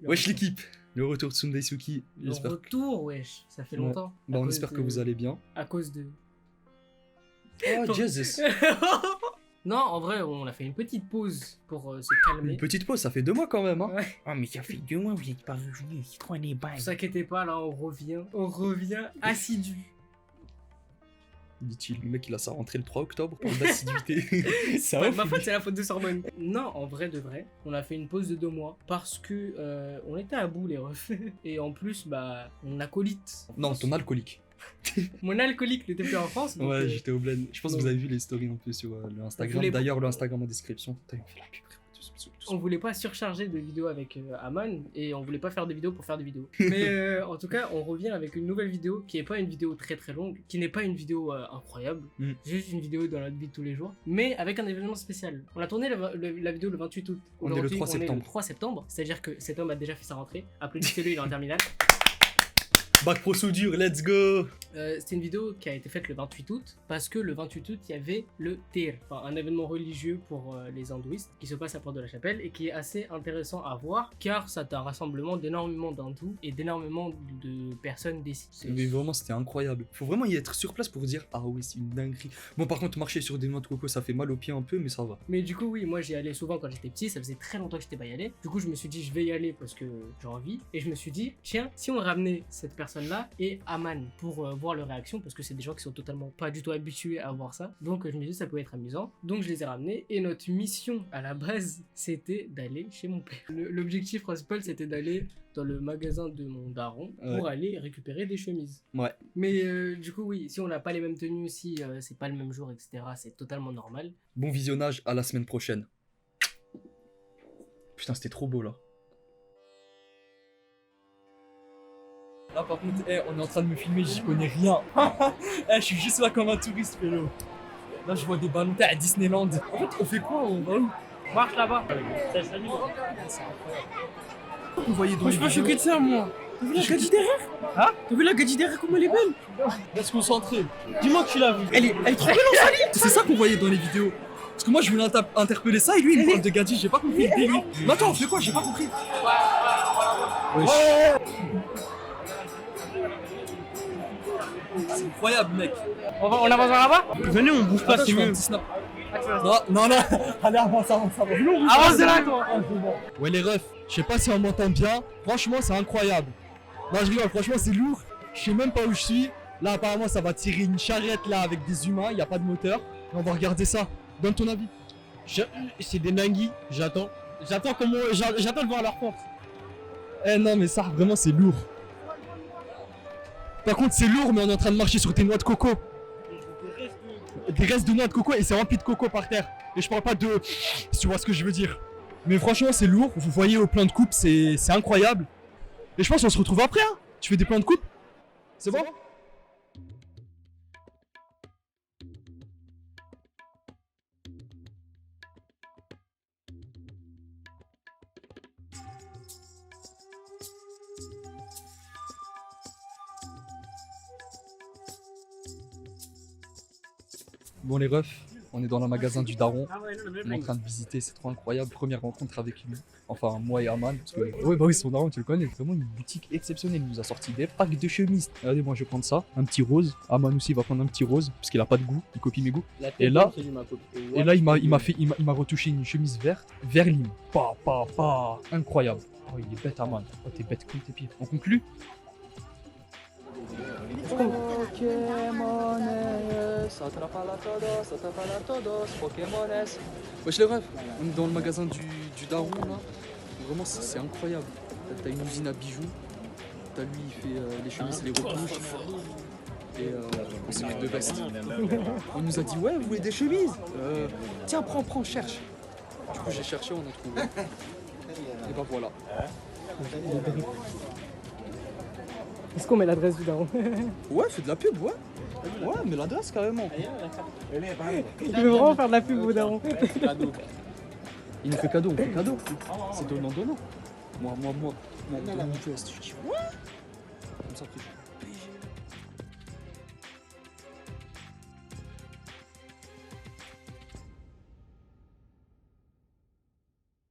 Wesh l'équipe, le retour de Sundaisuki, Le j'espère. retour, wesh, ça fait longtemps. Bah, À on cause espère de- que vous allez bien. À cause de... Oh Jesus. Non, en vrai, on a fait une petite pause pour se calmer. Une petite pause, ça fait 2 mois quand même, hein. Ouais, Ah, mais ça fait 2 mois, vous êtes pas revenu, c'est trop des ne bails. vous inquiétez pas, là, on revient assidu. Dit-il, le mec il a sa rentrée le 3 octobre pour d'assiduité. Ça Ouais, ouf. ma faute, c'est la faute de Sorbonne. Non, en vrai de vrai, on a fait une pause de 2 mois parce que on était à bout, les refs. Et en plus, bah, on acolyte. Non, ton alcoolique. Mon alcoolique n'était plus en France. Donc, Ouais, j'étais au bled. Je pense que non. vous avez vu les stories un peu sur le Instagram. voulez- D'ailleurs, le Instagram en description. Putain, il me fait la pub, frérot. on voulait pas surcharger de vidéos avec Aman et on voulait pas faire des vidéos pour faire des vidéos. Mais en tout cas, on revient avec une nouvelle vidéo qui est pas une vidéo très très longue, qui n'est pas une vidéo incroyable, Mm. juste une vidéo dans notre vie de tous les jours, mais avec un événement spécial. On a tourné la vidéo le 28 août. On est le Aujourd'hui, 3 septembre. On est le 3 septembre, c'est-à-dire que cet homme a déjà fait sa rentrée. Applaudissez-le, il est en terminale. Bac pro soudure, let's go. C'était une vidéo qui a été faite le 28 août parce que le 28 août il y avait le Tir, enfin, un événement religieux pour les hindouistes qui se passe à Porte de la Chapelle et qui est assez intéressant à voir car c'est un rassemblement d'énormément d'hindous et d'énormément de personnes d'ici. Mais vraiment, c'était incroyable. Faut vraiment y être sur place pour dire ah oui, c'est une dinguerie. Bon, par contre, marcher sur des noix de coco, ça fait mal aux pieds un peu, mais ça va. Mais du coup oui, moi j'y allais souvent quand j'étais petit, ça faisait très longtemps que j'étais pas y allé. Du coup je me suis dit je vais y aller parce que j'ai envie et je me suis dit tiens si on ramenait cette personne là et Aman pour voir leur réaction parce que c'est des gens qui sont totalement pas du tout habitués à voir ça. Donc je me suis dit ça pouvait être amusant. Donc je les ai ramenés et notre mission à la base c'était d'aller chez mon père. L'objectif principal c'était d'aller dans le magasin de mon daron pour Ouais. aller récupérer des chemises. Ouais. Mais du coup oui, si on n'a pas les mêmes tenues, si c'est pas le même jour, etc. c'est totalement normal. Bon visionnage, à la semaine prochaine. Putain, c'était trop beau là. Là par contre, on est en train de me filmer, j'y connais rien. Je suis juste là comme un touriste, pélo. Là je vois des ballons à Disneyland. En fait, on fait quoi? On va où? Marche là-bas. Vous voyez dans Moi, je suis pas choqué de ça, moi. T'as vu la gadji derrière? Hein? T'as vu la gadji derrière, comment elle est belle? Reste concentré. Dis-moi que tu l'as vue. Elle est trop belle en saline. C'est ça qu'on voyait dans les vidéos. Parce que moi je voulais interpeller ça et lui il me parle de gadget, j'ai pas compris le délire. Mais attends, on fait quoi? J'ai pas compris. Wesh. C'est incroyable mec. On avance vers là-bas. Venez, on bouge pas, Attends, c'est je fais un mieux. petit snap. Non. Allez, avance. Avance de là toi. Ouais les refs, je sais pas si on m'entend bien. Franchement c'est incroyable. Non je rigole, franchement c'est lourd. Je sais même pas où je suis. Là apparemment ça va tirer une charrette là avec des humains, il y a pas de moteur. Et on va regarder ça. Donne ton avis. C'est des dingues, j'attends. J'attends de voir leur force. Eh non mais ça vraiment c'est lourd. Par contre c'est lourd mais on est en train de marcher sur des noix de coco. Des restes de noix de coco et c'est rempli de coco par terre. Et je parle pas de... Si tu vois ce que je veux dire. Mais franchement c'est lourd, vous voyez au plan de coupe c'est incroyable. Et je pense qu'on se retrouve après hein. Tu fais des plans de coupe? C'est bon? Bon les refs, on est dans le magasin du daron. On est en train de visiter, c'est trop incroyable. Première rencontre avec lui. Enfin, moi et Aman. Parce que, ouais, bah oui, son daron, tu le connais. Vraiment une boutique exceptionnelle. Il nous a sorti des packs de chemises. Regardez, moi je vais prendre ça. Un petit rose. Aman aussi va prendre un petit rose. Parce qu'il a pas de goût. Il copie mes goûts. Et là, il m'a retouché une chemise verte. Vert lime. Pa. Incroyable. Oh, il est bête, Aman. Oh, t'es bête comme tes pieds. On conclut? Wesh les refs, on est dans le magasin du daron là. Vraiment c'est incroyable. T'as une usine à bijoux. T'as lui il fait les chemises, les retouches. Et on s'occupe de veste. On nous a dit ouais vous voulez des chemises tiens prends, cherche. Du coup j'ai cherché, on a trouvé. Et bah voilà. Est-ce qu'on met l'adresse du daron? Ouais fais de la pub ouais. Ouais mais l'adresse carrément. Il veut vraiment faire de la pub au daron. Il nous fait cadeau, on fait cadeau. C'est donnant. Moi, donnant, je dis ouais. Comme ça après.